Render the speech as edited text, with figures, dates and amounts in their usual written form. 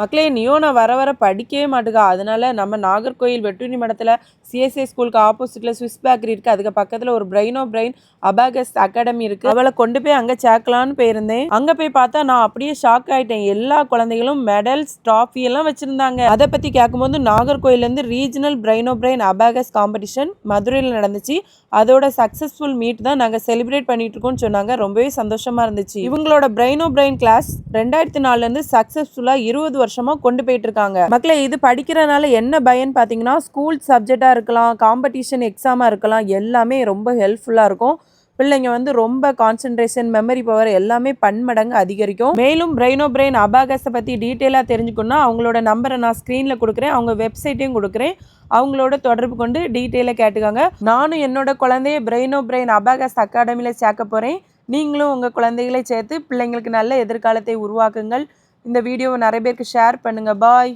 மக்களே நியோனா வர வர படிக்கவே மாட்டுக்கா. அதனால நம்ம நாகர்கோயில் வெட்டுனி மடத்தில் சிஎஸ்ஐ ஸ்கூலுக்கு ஆப்போசிட்டில் ஸ்விஸ் பேக்கரி இருக்குது. அதுக்கு பக்கத்தில் ஒரு brain of brain abacus academy இருக்குது. அவளை கொண்டு போய் அங்கே சேர்க்கலான்னு போயிருந்தேன். அங்கே போய் பார்த்தா நான் அப்படியே ஷாக் ஆகிட்டேன். எல்லா குழந்தைகளும் மெடல்ஸ் ட்ராஃபி எல்லாம் வச்சுருந்தாங்க. அதை பற்றி கேட்கும்போது நாகர்கோயிலேருந்து regional brain of brain abacus competition மதுரையில் நடந்துச்சு. அதோட சக்ஸஸ்ஃபுல் மீட் தான் நாங்கள் செலிப்ரேட் பண்ணிட்டு இருக்கோம்னு சொன்னாங்க. ரொம்பவே சந்தோஷமாக இருந்துச்சு. இவங்களோட பிரெயின் ஆஃப் பிரெயின் கிளாஸ் 2004 சக்ஸஸ்ஃபுல்லாக 20 வருஷமா கொண்டு போயிட்டு இருக்காங்க. மக்களே இது படிக்கிறனால என்ன பயன் பார்த்தீங்கன்னா, ஸ்கூல் சப்ஜெக்டாக இருக்கலாம், காம்படிஷன் எக்ஸாமாக இருக்கலாம், எல்லாமே ரொம்ப ஹெல்ப்ஃபுல்லாக இருக்கும். பிள்ளைங்க வந்து ரொம்ப கான்சென்ட்ரேஷன், மெமரி பவர் எல்லாமே பன்மடங்கு அதிகரிக்கும். மேலும் பிரெயின் ஆஃப் பிரெயின் அபாகஸை பற்றி டீட்டெயிலாக தெரிஞ்சுக்கணும்னா அவங்களோட நம்பரை நான் ஸ்க்ரீனில் கொடுக்குறேன், அவங்க வெப்சைட்டையும் கொடுக்குறேன். அவங்களோட தொடர்பு கொண்டு டீட்டெயிலாக கேட்டுக்காங்க. நானும் என்னோட குழந்தைய பிரெயின் ஆஃப் பிரெயின் அபாகஸ் அகாடமியில் சேர்க்க போகிறேன். நீங்களும் உங்கள் குழந்தைகளை சேர்த்து பிள்ளைங்களுக்கு நல்ல எதிர்காலத்தை உருவாக்குங்கள். இந்த வீடியோவை நிறைய பேருக்கு ஷேர் பண்ணுங்கள். பாய்.